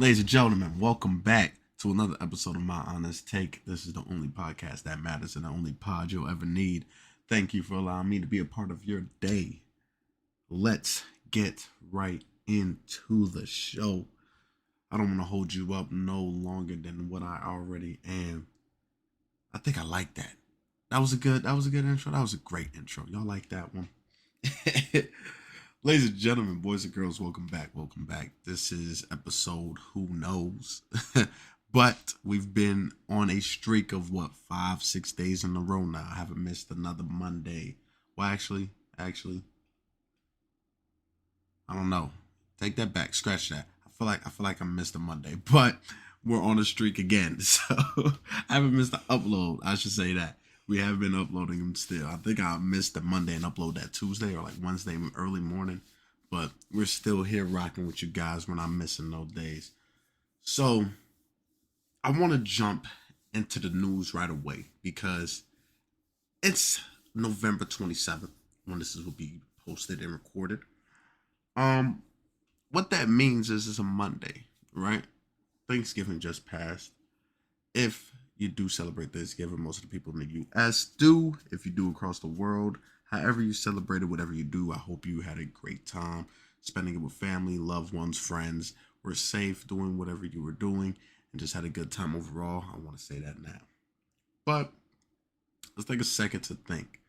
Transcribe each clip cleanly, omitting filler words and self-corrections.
Ladies and gentlemen, welcome back to another episode of My Honest Take. This is the only podcast that matters and the only pod you'll ever need. Thank you for allowing me to be a part of your day. Let's get right into the show. I don't want to hold you up no longer than what I already am. I think I like that. That was a good intro. That was a great intro. Y'all like that one? Ladies and gentlemen, boys and girls, welcome back. Welcome back. This is episode Who Knows? But we've been on a streak of 5-6 days in a row now. I haven't missed another Monday. Well, actually, I don't know. Take that back. Scratch that. I feel like I missed a Monday, but we're on a streak again. So I haven't missed an upload. I should say that. We have been uploading them still. I think I missed the Monday and upload that Tuesday or like Wednesday early morning. But we're still here rocking with you guys when I'm missing those days. So I want to jump into the news right away because it's November 27th when this will be posted and recorded. What that means is it's a Monday, right? Thanksgiving just passed. If you do celebrate Thanksgiving, most of the people in the U.S. do. If you do across the world, however you celebrate it, whatever you do, I hope you had a great time spending it with family, loved ones, friends. Were safe doing whatever you were doing and just had a good time overall. I want to say that now. But let's take a second to think.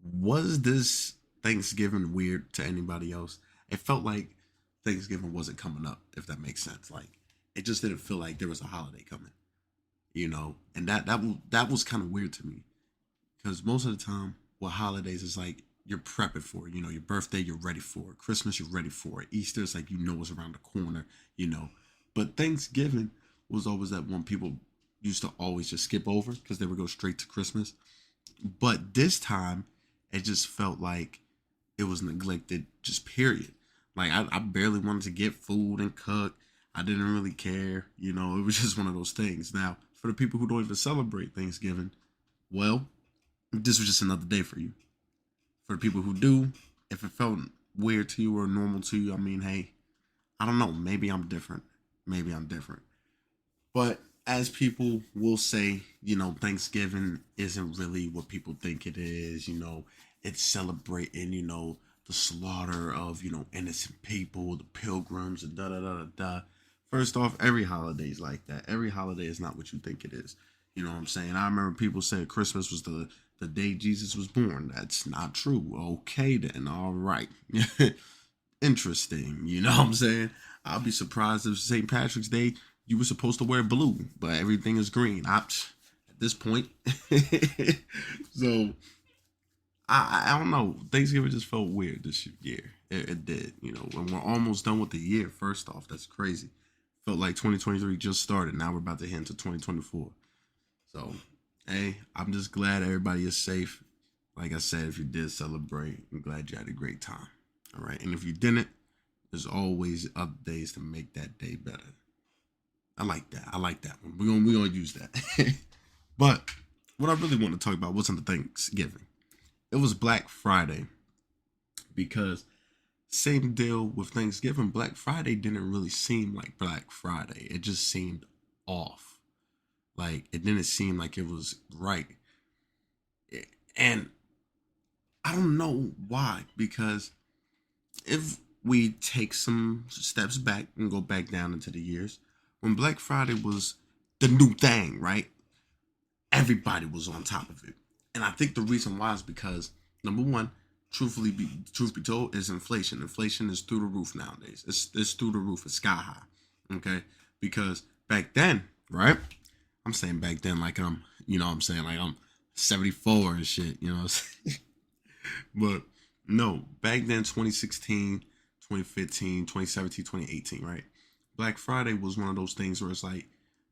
Was this Thanksgiving weird to anybody else? It felt like Thanksgiving wasn't coming up, if that makes sense. Like, it just didn't feel like there was a holiday coming. And that was kind of weird to me because most of the time what holidays is like you're prepping for, your birthday you're ready for, Christmas you're ready for, Easter is like it's around the corner. But Thanksgiving was always that one people used to always just skip over because they would go straight to Christmas. But this time it just felt like it was neglected, just period. Like I barely wanted to get food and cook. I didn't really care. It was just one of those things. Now, for the people who don't even celebrate Thanksgiving, well, this was just another day for you. For the people who do, if it felt weird to you or normal to you, I mean, hey, I don't know. Maybe I'm different. But as people will say, Thanksgiving isn't really what people think it is. It's celebrating, the slaughter of, innocent people, the pilgrims, and da da da da da. First off, every holiday is like that. Every holiday is not what you think it is. You know what I'm saying? I remember people saying Christmas was the day Jesus was born. That's not true. Okay, then. All right. Interesting. You know what I'm saying? I'll be surprised if St. Patrick's Day you were supposed to wear blue, but everything is green. At this point. So, I don't know. Thanksgiving just felt weird this year. It did. When we're almost done with the year, first off, that's crazy. Felt like 2023 just started. Now we're about to head into 2024. So, hey, I'm just glad everybody is safe. Like I said, if you did celebrate, I'm glad you had a great time. All right. And if you didn't, there's always other days to make that day better. I like that one. We're gonna use that. But what I really want to talk about wasn't the Thanksgiving. It was Black Friday. Because same deal with Thanksgiving, Black Friday didn't really seem like Black Friday. It just seemed off. Like, it didn't seem like it was right. And I don't know why, because if we take some steps back and go back down into the years, when Black Friday was the new thing, right? Everybody was on top of it. And I think the reason why is because, number one, truth be told, is inflation. Inflation is through the roof nowadays. It's through the roof. It's sky high. Okay? Because back then, right? I'm saying back then like I'm 74 and shit, But no, back then 2016, 2015, 2017, 2018, right? Black Friday was one of those things where it's like,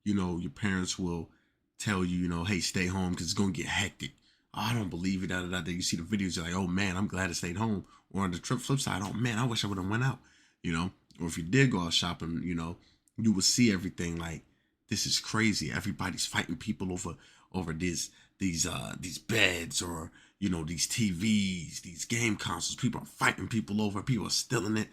your parents will tell you, hey, stay home because it's going to get hectic. Oh, I don't believe it. Da, da, da. You see the videos, you're like, oh man, I'm glad I stayed home. Or on the flip side, oh man, I wish I would have went out. Or if you did go out shopping, you would see everything like, this is crazy. Everybody's fighting people over these beds or these TVs, these game consoles. People are fighting people over. People are stealing it.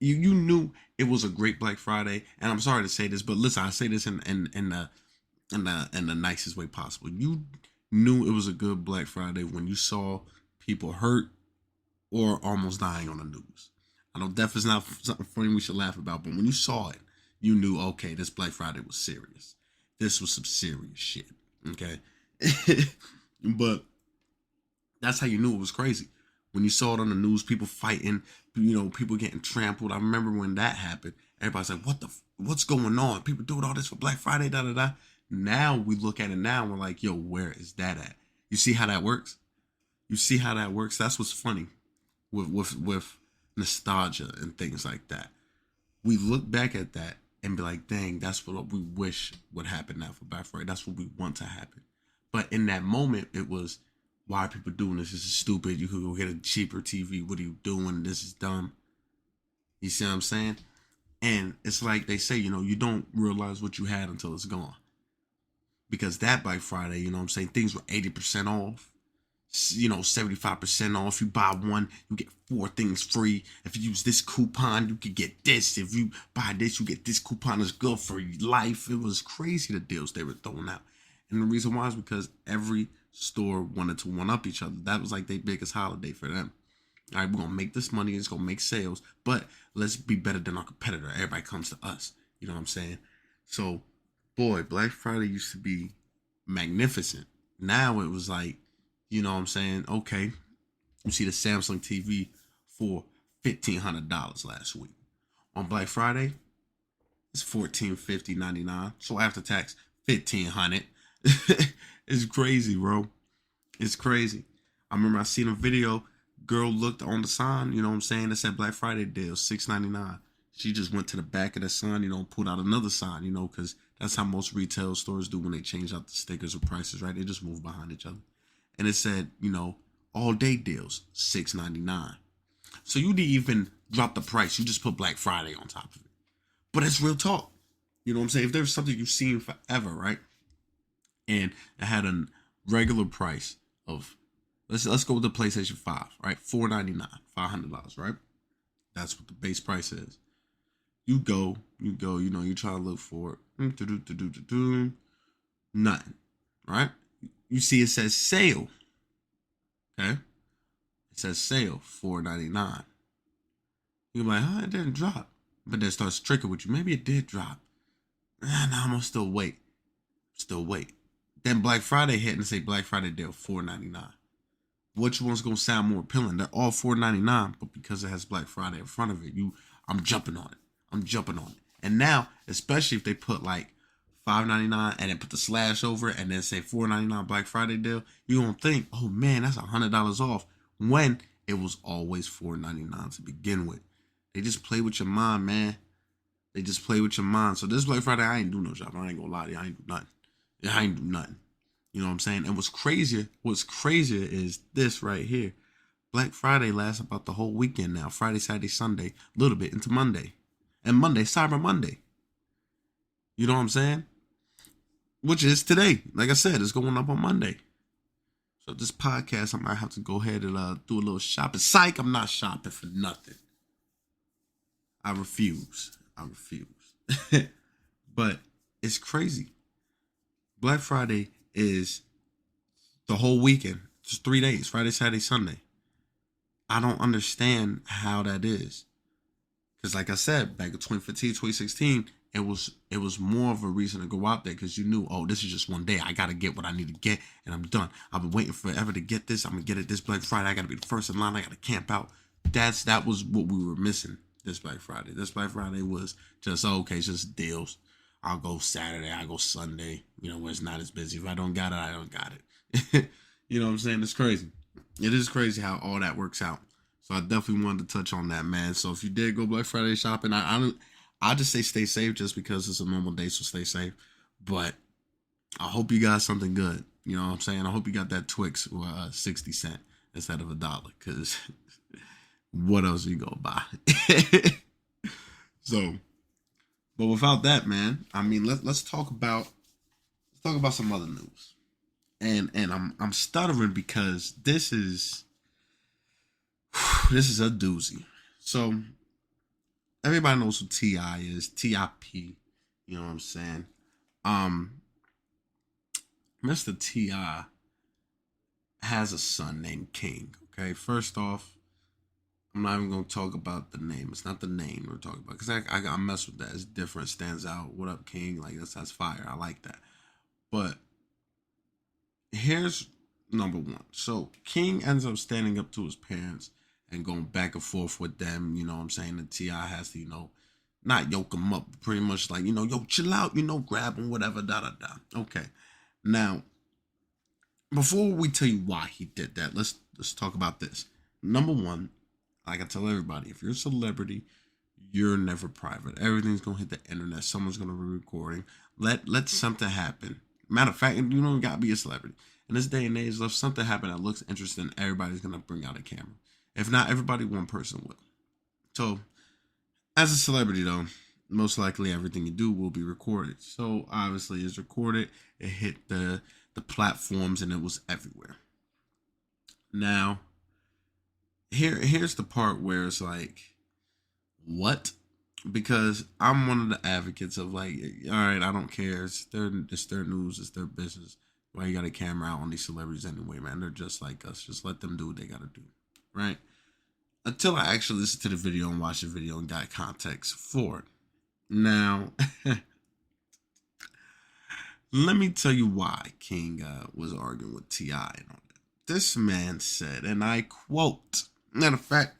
You knew it was a great Black Friday, and I'm sorry to say this, but listen, I say this in the nicest way possible. You knew it was a good Black Friday when you saw people hurt or almost dying on the news. I know death is not something funny we should laugh about, but when you saw it, you knew, okay, this Black Friday was serious. This was some serious shit. Okay. But that's how you knew it was crazy. When you saw it on the news, people fighting, people getting trampled. I remember when that happened. Everybody's like, what's going on? People doing all this for Black Friday, da da da. Now we look at it now and we're like, yo, where is that at? You see how that works? You see how that works? That's what's funny with nostalgia and things like that. We look back at that and be like, dang, that's what we wish would happen now for Black Friday. That's what we want to happen. But in that moment, it was, why are people doing this? This is stupid. You could go get a cheaper TV. What are you doing? This is dumb. You see what I'm saying? And it's like they say, you don't realize what you had until it's gone. Because that Black Friday, you know what I'm saying, things were 80% off. 75% off. You buy one, you get 4 things free. If you use this coupon, you could get this. If you buy this, you get this coupon. It's good for life. It was crazy, the deals they were throwing out. And the reason why is because every store wanted to one-up each other. That was like their biggest holiday for them. All right, we're going to make this money. It's going to make sales. But let's be better than our competitor. Everybody comes to us. You know what I'm saying? So, boy, Black Friday used to be magnificent. Now it was like, you know what I'm saying? Okay, you see the Samsung TV for $1,500 last week. On Black Friday, it's $1,450.99. So after tax, $1,500. It's crazy, bro. It's crazy. I remember I seen a video. Girl looked on the sign, you know what I'm saying? It said Black Friday deal, $6.99. She just went to the back of the sign, pulled out another sign, because that's how most retail stores do when they change out the stickers or prices, right? They just move behind each other. And it said, all day deals, $6.99. So you didn't even drop the price. You just put Black Friday on top of it. But it's real talk. You know what I'm saying? If there's something you've seen forever, right? And it had a regular price of, let's go with the PlayStation 5, right? $499, $500, right? That's what the base price is. You go, you try to look for it. Nothing, right? You see it says sale. Okay? It says sale, $4.99. You're like, it didn't drop. But then it starts tricking with you. Maybe it did drop. No, I'm gonna still wait. Then Black Friday hit and say Black Friday deal, $4.99. Which one's gonna sound more appealing? They're all $4.99, but because it has Black Friday in front of it, I'm jumping on it. And now, especially if they put like $5.99 and then put the slash over it and then say $4.99 Black Friday deal, you don't think, oh man, that's $100 off, when it was always $4.99 to begin with. They just play with your mind, man. They just play with your mind. So this Black Friday, I ain't do no shopping. I ain't gonna lie to you. I ain't do nothing. You know what I'm saying? And what's crazier is this right here. Black Friday lasts about the whole weekend now. Friday, Saturday, Sunday, a little bit into Monday. And Monday, Cyber Monday. You know what I'm saying? Which is today. Like I said, it's going up on Monday. So this podcast, I might have to go ahead and do a little shopping. Psych, I'm not shopping for nothing. I refuse. But it's crazy. Black Friday is the whole weekend. Just 3 days. Friday, Saturday, Sunday. I don't understand how that is. Because like I said, back in 2015, 2016, it was more of a reason to go out there because you knew, oh, this is just one day. I got to get what I need to get and I'm done. I've been waiting forever to get this. I'm going to get it this Black Friday. I got to be the first in line. I got to camp out. That was what we were missing this Black Friday. This Black Friday was just, okay, it's just deals. I'll go Saturday. I'll go Sunday, where it's not as busy. If I don't got it, I don't got it. You know what I'm saying? It's crazy. It is crazy how all that works out. So I definitely wanted to touch on that, man. So if you did go Black Friday shopping, I just say stay safe just because it's a normal day, so stay safe. But I hope you got something good. You know what I'm saying? I hope you got that Twix for 60 cents instead of $1, because what else are you gonna buy? So, but without that, man, I mean, let's talk about some other news. And I'm stuttering because this is a doozy. So everybody knows who T.I. is. T.I.P. You know what I'm saying? Um, Mr. T.I. has a son named King. Okay, first off, I'm not even gonna talk about the name. It's not the name we're talking about because I mess with that. It's different. Stands out. What up, King? Like that's fire. I like that. But here's number one. So King ends up standing up to his parents and going back and forth with them. You know what I'm saying? And T.I. has to, not yoke him up, pretty much like, yo, chill out, grab him, whatever, da da da. Okay. Now, before we tell you why he did that, let's talk about this. Number one, like I tell everybody, if you're a celebrity, you're never private. Everything's gonna hit the internet. Someone's gonna be recording. Let something happen. Matter of fact, you don't gotta be a celebrity. In this day and age, if something happen that looks interesting, everybody's gonna bring out a camera. If not everybody, one person will. So, as a celebrity though, most likely everything you do will be recorded. So obviously it's recorded. It hit the platforms and it was everywhere. Now, here's the part where it's like, what? Because I'm one of the advocates of like, all right, I don't care. It's their news. It's their business. Why you got a camera out on these celebrities anyway, man? They're just like us. Just let them do what they gotta do, right? Until I actually listened to the video and watched the video and got context for it. Now, let me tell you why King was arguing with T.I. and all that. This man said, and I quote, matter of fact,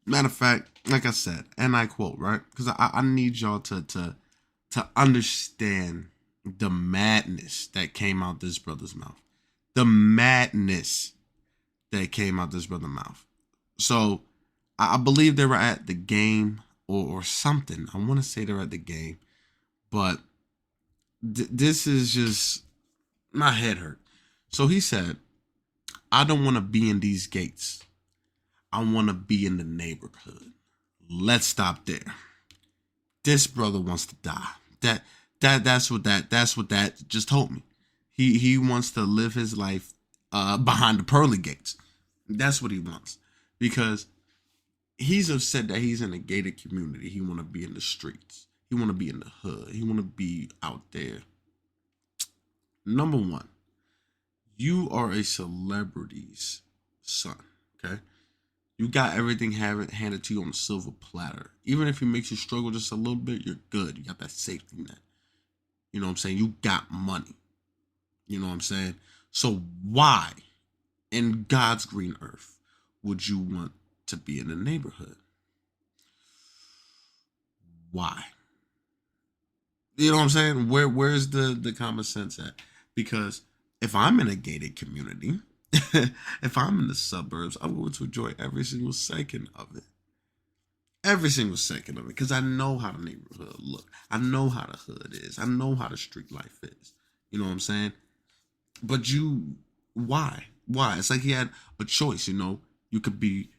like I said, and I quote, right? Because I need y'all to understand the madness that came out this brother's mouth. The madness that came out this brother's mouth. So I believe they were at the game or something. I want to say they're at the game, but this is just, my head hurt. So he said, I don't want to be in these gates. I want to be in the neighborhood. Let's stop there. This brother wants to die. That's what that just told me. He wants to live his life behind the pearly gates. That's what he wants. Because he's upset that he's in a gated community. He want to be in the streets. He want to be in the hood. He want to be out there. Number one, you are a celebrity's son, okay? You got everything handed to you on a silver platter. Even if it makes you struggle just a little bit, you're good. You got that safety net. You know what I'm saying? You got money. You know what I'm saying? So why, in God's green earth, would you want to be in the neighborhood? Why? You know what I'm saying? Where's the common sense at? Because if I'm in a gated community, if I'm in the suburbs, I'm going to enjoy every single second of it. Every single second of it. Because I know how the neighborhood look. I know how the hood is. I know how the street life is. You know what I'm saying? But why? Why? It's like he had a choice, You could be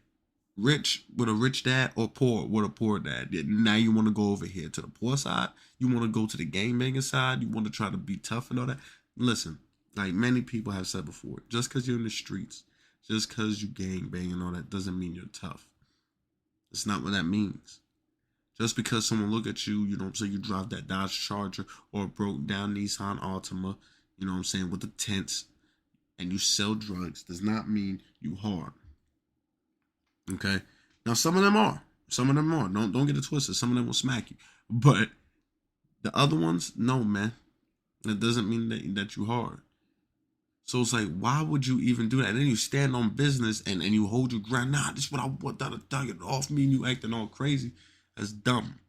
rich with a rich dad or poor with a poor dad. Now you want to go over here to the poor side. You want to go to the gangbanging side. You want to try to be tough and all that. Listen, like many people have said before, just because you're in the streets, just because you gangbang and all that doesn't mean you're tough. It's not what that means. Just because someone look at you, so you drive that Dodge Charger or a broke down Nissan Altima, with the tents, and you sell drugs, does not mean you hard. Okay? Now, some of them are. Don't get it twisted. Some of them will smack you. But the other ones, no, man. That doesn't mean that you hard. So it's like, why would you even do that? And then you stand on business and you hold your ground. Nah, this is what I want. Get off me and you acting all crazy. That's dumb.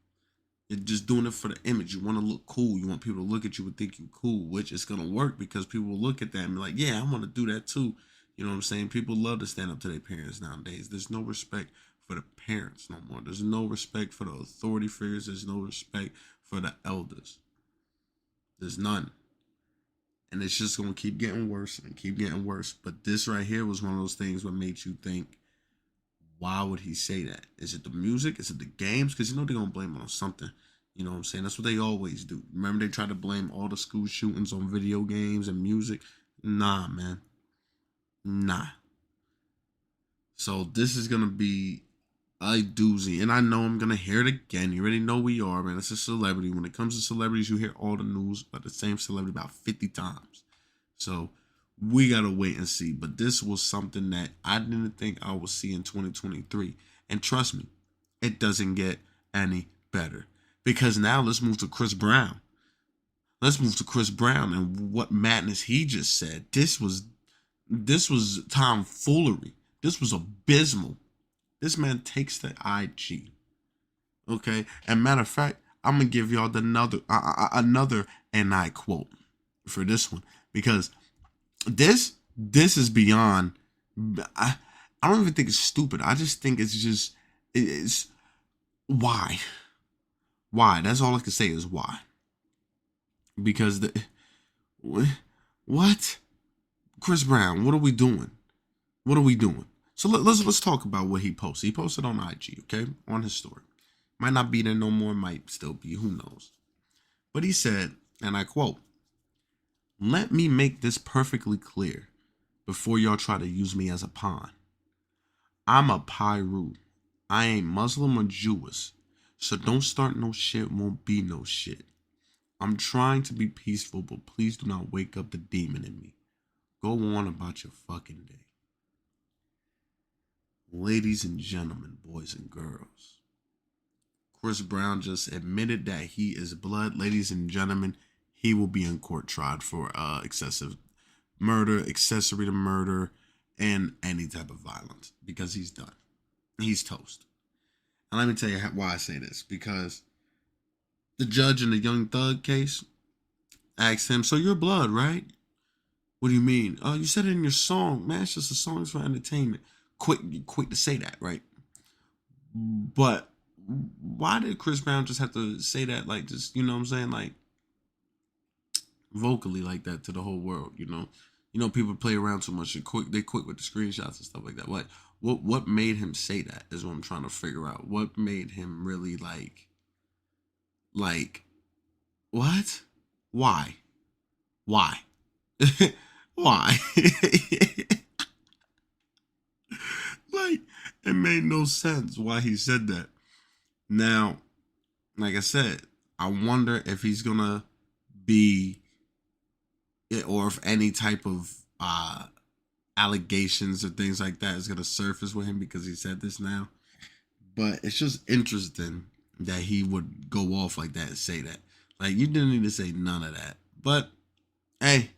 You're just doing it for the image. You want to look cool. You want people to look at you and think you're cool, which is going to work because people will look at that and be like, yeah, I want to do that too. You know what I'm saying? People love to stand up to their parents nowadays. There's no respect for the parents no more. There's no respect for the authority figures. There's no respect for the elders. There's none. And it's just going to keep getting worse and keep getting worse. But this right here was one of those things that made you think, why would he say that? Is it the music? Is it the games? Because they're going to blame it on something. You know what I'm saying? That's what they always do. Remember they tried to blame all the school shootings on video games and music? Nah, man. Nah. So this is going to be A doozy. And I know I'm going to hear it again. You already know we are, man. It's a celebrity. When it comes to celebrities, you hear all the news about the same celebrity about 50 times. So we got to wait and see. But this was something that I didn't think I would see in 2023. And trust me, it doesn't get any better. Because now let's move to Chris Brown. Let's move to Chris Brown and what madness he just said. This was tomfoolery. This was abysmal. This man takes the IG. Okay, and matter of fact, I'm gonna give y'all another and I quote for this one, because this is beyond. I don't even think it's stupid. I just think it's why. That's all I can say is why. Because what? Chris Brown, what are we doing? So let's talk about what he posted. He posted on IG, okay, on his story. Might not be there no more, might still be, who knows. But he said, and I quote, "Let me make this perfectly clear before y'all try to use me as a pawn. I'm a Pyru. I ain't Muslim or Jewish. So don't start no shit, won't be no shit. I'm trying to be peaceful, but please do not wake up the demon in me. Go on about your fucking day." Ladies and gentlemen, boys and girls, Chris Brown just admitted that he is blood. Ladies and gentlemen, he will be in court tried for excessive murder, accessory to murder, and any type of violence, because he's done. He's toast. And let me tell you why I say this. Because the judge in the Young Thug case asked him, "So you're blood, right?" "What do you mean?" "Oh, you said it in your song. Man, it's just a song for entertainment." Quick to say that, right? But why did Chris Brown just have to say that, like, just, you know what I'm saying, like, vocally like that to the whole world, you know? People play around too much. They quick with the screenshots and stuff like that. Like, what made him say that is what I'm trying to figure out. What made him really like what? Why? Why? Like, it made no sense why he said that. Now, like I said, I wonder if he's gonna be, or if any type of allegations or things like that is gonna surface with him because he said this now. But it's just interesting that he would go off like that and say that. Like, you didn't need to say none of that. But hey,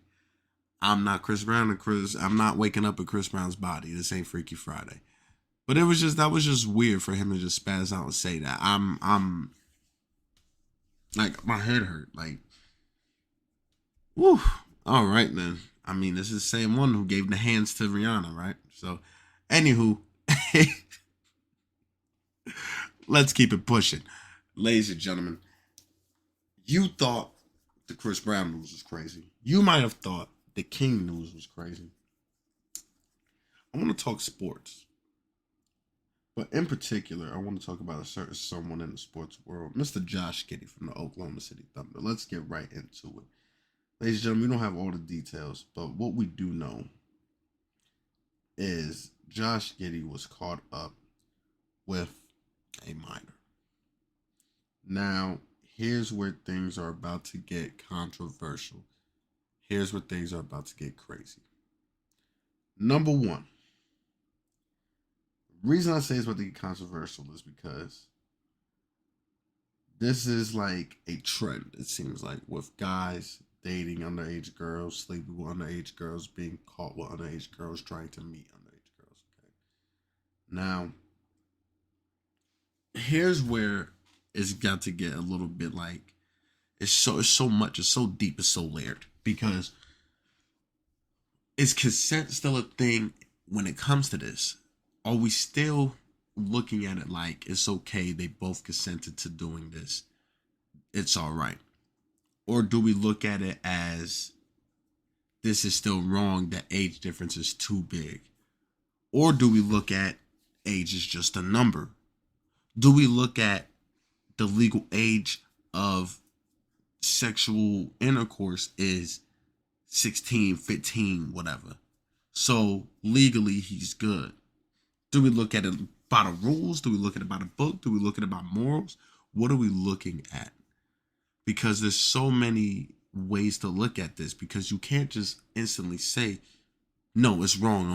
I'm not Chris Brown, and I'm not waking up in Chris Brown's body. This ain't Freaky Friday. But that was just weird for him to just spaz out and say that. I'm like, my head hurt. Like, whew. All right then. I mean, this is the same one who gave the hands to Rihanna, right? So, anywho, let's keep it pushing. Ladies and gentlemen, you thought the Chris Brown news was crazy. You might have thought the King news was crazy. I want to talk sports. But in particular, I want to talk about a certain someone in the sports world, Mr. Josh Giddey from the Oklahoma City Thunder. Let's get right into it. Ladies and gentlemen, we don't have all the details, but what we do know is Josh Giddey was caught up with a minor. Now, here's where things are about to get controversial. Here's where things are about to get crazy. Number one. The reason I say it's about to get controversial is because this is like a trend, it seems like, with guys dating underage girls, sleeping with underage girls, being caught with underage girls, trying to meet underage girls. Okay. Now, here's where it's got to get a little bit like, it's so much, it's so deep, it's so layered. Because is consent still a thing when it comes to this? Are we still looking at it like it's okay, they both consented to doing this, it's all right? Or do we look at it as this is still wrong, that age difference is too big? Or do we look at age is just a number? Do we look at the legal age of sexual intercourse is 16, 15, whatever? So legally he's good. Do we look at it by the rules? Do we look at it by the book? Do we look at it by morals? What are we looking at? Because there's so many ways to look at this, because you can't just instantly say, no, it's wrong,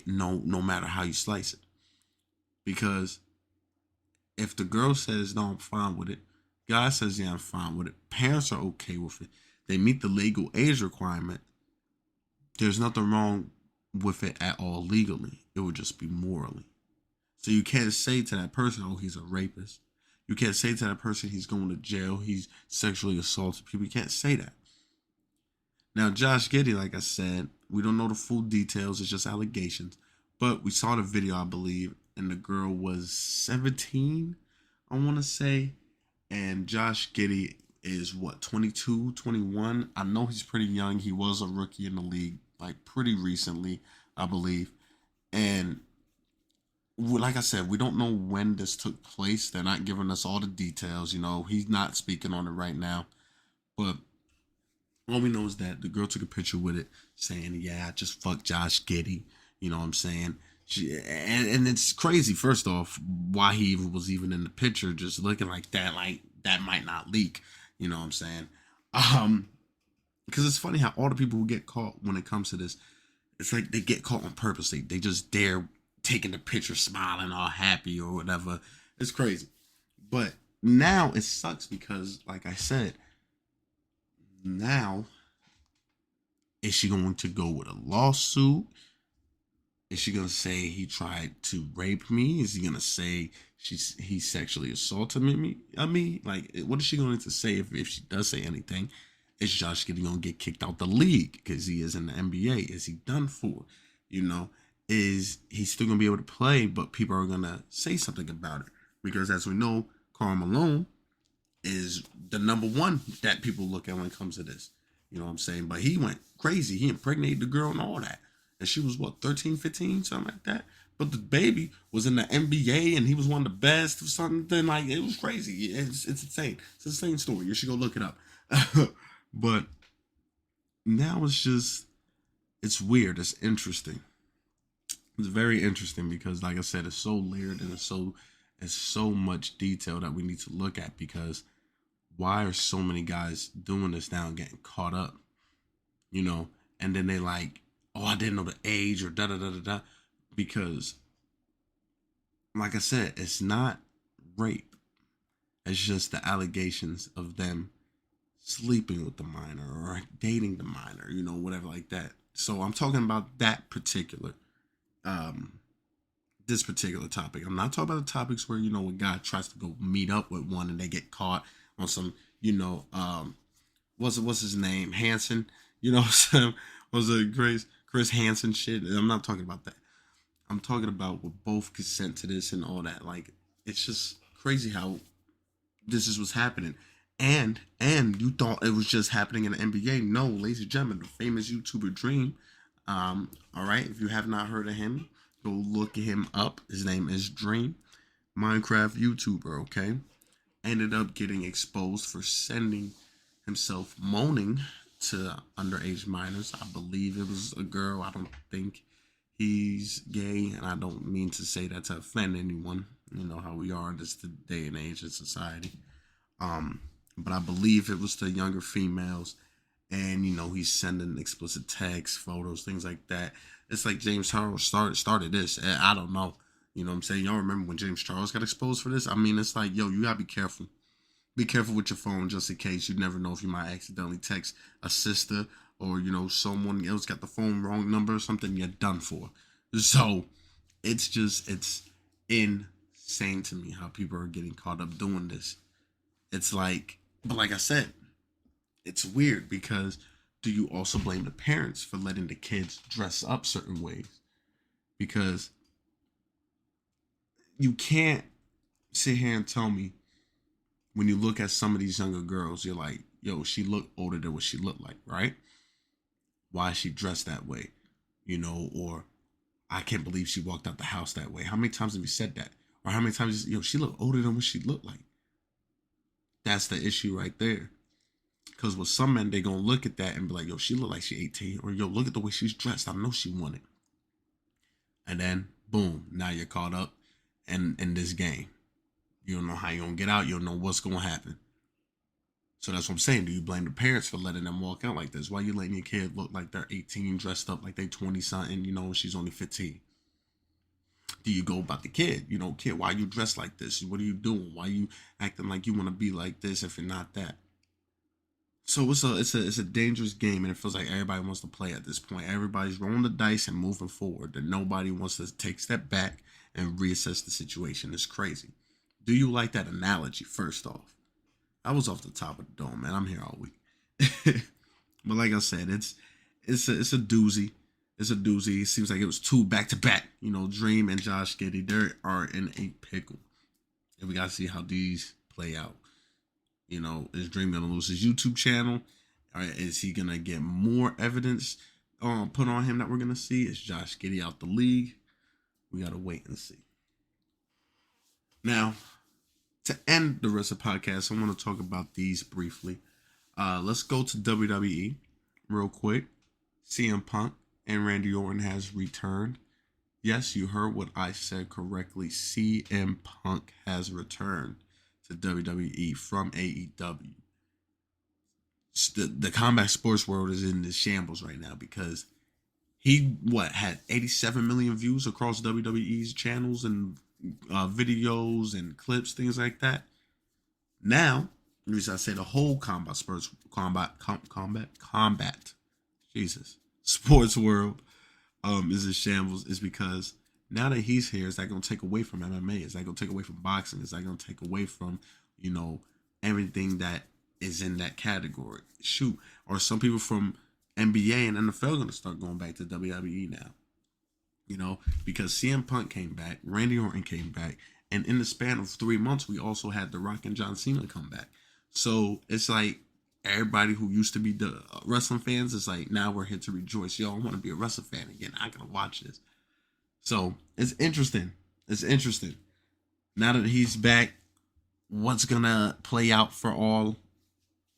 no matter how you slice it. Because if the girl says, no, I'm fine with it, guy says, yeah, I'm fine with it, parents are okay with it, they meet the legal age requirement, there's nothing wrong with it at all legally. It would just be morally. So you can't say to that person, oh, he's a rapist. You can't say to that person, he's going to jail, he's sexually assaulted people. You can't say that. Now, Josh Giddey, like I said, we don't know the full details. It's just allegations. But we saw the video, I believe, and the girl was 17, I want to say. And Josh Giddey is, 22, 21? I know he's pretty young. He was a rookie in the league, like, pretty recently, I believe. And like I said, we don't know when this took place. They're not giving us all the details. He's not speaking on it right now. But all we know is that the girl took a picture with it saying, yeah, I just fucked Josh Giddey. You know what I'm saying? And it's crazy, first off, why he was even in the picture, just looking like that might not leak. You know what I'm saying? Because it's funny how all the people who get caught when it comes to this, it's like they get caught on purpose. They just dare taking the picture, smiling, all happy or whatever. It's crazy. But now it sucks because, like I said, now is she going to go with a lawsuit? Is she going to say he tried to rape me? Is he going to say he sexually assaulted me? I mean, like, what is she going to say if she does say anything? Is Josh Giddey going to get kicked out the league because he is in the NBA? Is he done for? Is he still going to be able to play, but people are going to say something about it? Because as we know, Karl Malone is the number one that people look at when it comes to this. You know what I'm saying? But he went crazy. He impregnated the girl and all that. And she was, 13, 15, something like that? But the baby was in the NBA and he was one of the best or something. Like, it was crazy. It's insane. It's an insane story. You should go look it up. But now it's weird. It's interesting. It's very interesting because, like I said, it's so layered and it's so much detail that we need to look at, because why are so many guys doing this now and getting caught up? And then they like, oh, I didn't know the age or da-da-da-da-da. Because, like I said, it's not rape. It's just the allegations of them sleeping with the minor or dating the minor, whatever like that. So I'm talking about that particular this particular topic. I'm not talking about the topics where, a guy tries to go meet up with one and they get caught on some, what's his name? Hansen, was it Chris Hansen shit? I'm not talking about that. I'm talking about with both consent to this and all that. Like, it's just crazy how this is what's happening. And you thought it was just happening in the NBA. No, ladies and gentlemen, the famous YouTuber Dream. All right, if you have not heard of him, go look him up. His name is Dream, Minecraft YouTuber, okay? Ended up getting exposed for sending himself moaning to underage minors. I believe it was a girl. I don't think he's gay, and I don't mean to say that to offend anyone. You know how we are in this day and age in society. But I believe it was to younger females. And, he's sending explicit texts, photos, things like that. It's like James Charles started this. I don't know. You know what I'm saying? Y'all remember when James Charles got exposed for this? I mean, it's like, yo, you got to be careful. Be careful with your phone just in case. You never know if you might accidentally text a sister or, someone else got the phone wrong number or something. You're done for. So it's insane to me how people are getting caught up doing this. It's like, but like I said, it's weird because do you also blame the parents for letting the kids dress up certain ways? Because you can't sit here and tell me when you look at some of these younger girls, you're like, yo, she looked older than what she looked like, right? Why is she dressed that way? Or I can't believe she walked out the house that way. How many times have you said that? Or how many times, she looked older than what she looked like? That's the issue right there. Because with some men, they're going to look at that and be like, yo, she look like she 18. Or, yo, look at the way she's dressed. I know she wanted. And then, boom, now you're caught up. in this game. You don't know how you're going to get out. You don't know what's going to happen. So that's what I'm saying. Do you blame the parents for letting them walk out like this? Why you letting your kid look like they're 18, dressed up like they 20-something, she's only 15? Do you go about the kid? Kid, why you dressed like this? What are you doing? Why you acting like you want to be like this if you're not that? So it's a dangerous game, and it feels like everybody wants to play at this point. Everybody's rolling the dice and moving forward. And nobody wants to take a step back and reassess the situation. It's crazy. Do you like that analogy? First off, I was off the top of the dome, man. I'm here all week. But like I said, it's a doozy. It's a doozy. It seems like it was two back to back. Dream and Josh Giddey, they are in a pickle. And we gotta see how these play out. Is Dream gonna lose his YouTube channel? Or is he gonna get more evidence put on him that we're gonna see? Is Josh Giddey out the league? We gotta wait and see. Now, to end the rest of the podcast, I want to talk about these briefly. Let's go to WWE real quick. CM Punk and Randy Orton has returned. Yes, you heard what I said correctly. CM Punk has returned to WWE from AEW. The combat sports world is in this shambles right now because he had 87 million views across WWE's channels and videos and clips, things like that. Now, the reason I say the whole combat sports world is in shambles is because now that he's here, is that going to take away from MMA? Is that going to take away from boxing? Is that going to take away from everything that is in that category? Shoot, or some people from NBA and NFL going to start going back to WWE now? Because CM Punk came back, Randy Orton came back, and in the span of 3 months, we also had The Rock and John Cena come back. So it's like everybody who used to be the wrestling fans is like, now we're here to rejoice. Yo, I want to be a wrestling fan again. I gotta watch this. So it's interesting. Now that he's back, what's gonna play out for all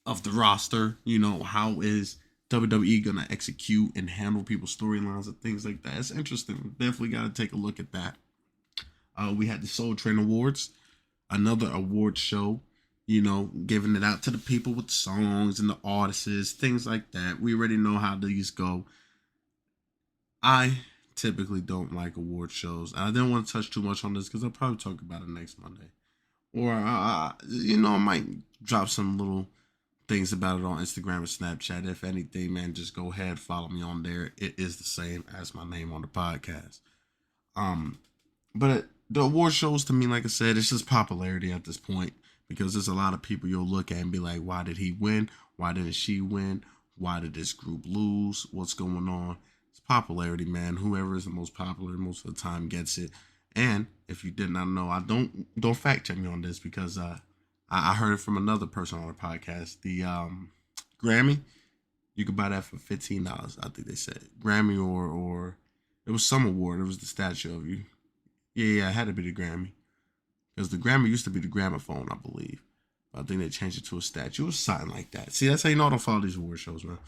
of the roster? How is WWE gonna execute and handle people's storylines and things like that? It's interesting. Definitely gotta take a look at that. We had the Soul Train Awards, another award show, giving it out to the people with the songs and the artists, things like that. We already know how these go. I typically don't like award shows. I didn't want to touch too much on this because I'll probably talk about it next Monday. Or, I might drop some little things about it on Instagram and Snapchat. If anything, man, just go ahead, follow me on there. It is the same as my name on the podcast. But the award shows, to me, like I said, it's just popularity at this point because there's a lot of people you'll look at and be like, why did he win? Why didn't she win? Why did this group lose? What's going on? It's popularity, man. Whoever is the most popular most of the time gets it. And if you did not know, I don't fact check me on this because I heard it from another person on the podcast. The Grammy, you could buy that for $15. I think they said Grammy or it was some award. It was the statue of you. Yeah, it had to be the Grammy. Because the Grammy used to be the gramophone, I believe. But I think they changed it to a statue. It was something like that. See, that's how you know I don't follow these award shows, man.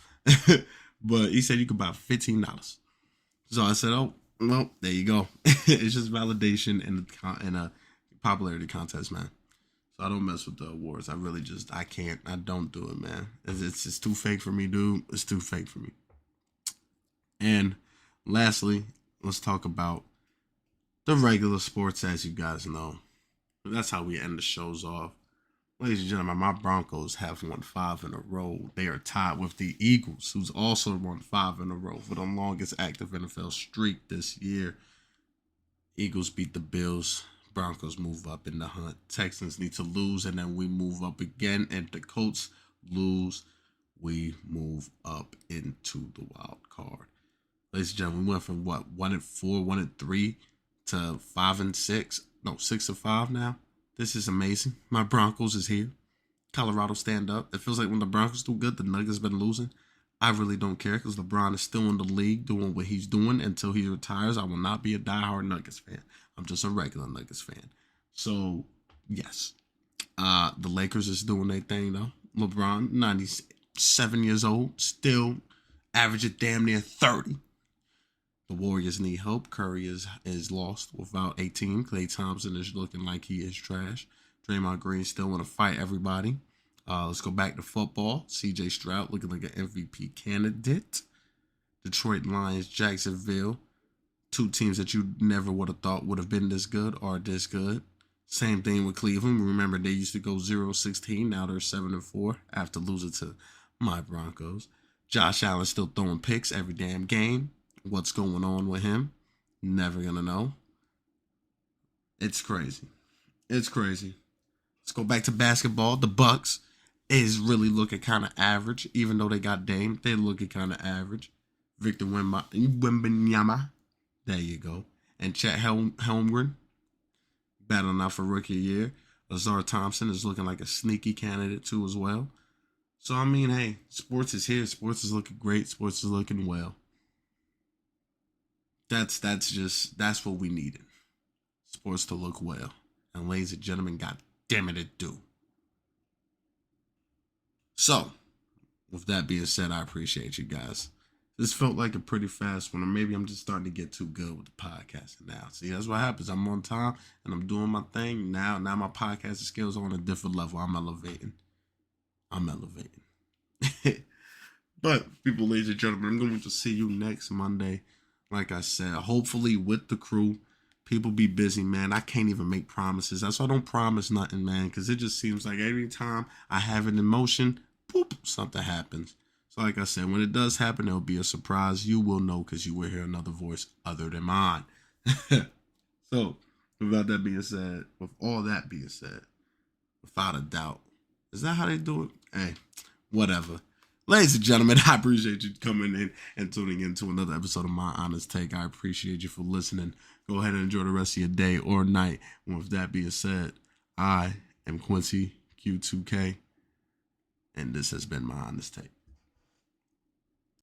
But he said you could buy $15. So I said, oh, well, there you go. It's just validation in a popularity contest, man. So I don't mess with the awards. I don't do it, man. It's too fake for me, dude. It's too fake for me. And lastly, let's talk about the regular sports, as you guys know. That's how we end the shows off. Ladies and gentlemen, my Broncos have won 5 in a row. They are tied with the Eagles, who's also won 5 in a row for the longest active NFL streak this year. Eagles beat the Bills. Broncos move up in the hunt. Texans need to lose, and then we move up again. And the Colts lose, we move up into the wild card. Ladies and gentlemen, we went from 1-4, 1-3 to 5-6. No, 6-5 now. This is amazing. My Broncos is here. Colorado stand up. It feels like when the Broncos do good, the Nuggets been losing. I really don't care because LeBron is still in the league doing what he's doing until he retires. I will not be a diehard Nuggets fan. I'm just a regular Nuggets fan. So, yes. The Lakers is doing their thing, though. LeBron, 97 years old, still averaging damn near 30. The Warriors need help. Curry is lost without a team. Klay Thompson is looking like he is trash. Draymond Green still want to fight everybody. Let's go back to football. C.J. Stroud looking like an MVP candidate. Detroit Lions, Jacksonville. Two teams that you never would have thought would have been this good or this good. Same thing with Cleveland. Remember, they used to go 0-16. Now they're 7-4 after losing to my Broncos. Josh Allen still throwing picks every damn game. What's going on with him? Never gonna know. It's crazy. It's crazy. Let's go back to basketball. The Bucks is really looking kind of average. Even though they got Dame, they're looking kind of average. Victor Wembanyama. There you go. And Chet Holmgren. Battling out for Rookie of the Year. Lazar Thompson is looking like a sneaky candidate too as well. So, I mean, hey, sports is here. Sports is looking great. Sports is looking well. That's what we needed. Sports to look well. And ladies and gentlemen, god damn it do. So, with that being said, I appreciate you guys. This felt like a pretty fast one, or maybe I'm just starting to get too good with the podcasting now. See, that's what happens. I'm on time and I'm doing my thing. Now my podcasting skills are on a different level. I'm elevating. But, people, ladies and gentlemen, I'm going to see you next Monday. Like I said, hopefully with the crew. People be busy, man. I can't even make promises. That's why I don't promise nothing, man, because it just seems like every time I have it in motion, boop, something happens. So like I said, when it does happen, it'll be a surprise. You will know because you will hear another voice other than mine. So, with all that being said, without a doubt, is that how they do it? Hey, whatever. Ladies and gentlemen, I appreciate you coming in and tuning in to another episode of My Honest Take. I appreciate you for listening. Go ahead and enjoy the rest of your day or night. And with that being said, I am Quincy Q2K, and this has been My Honest Take.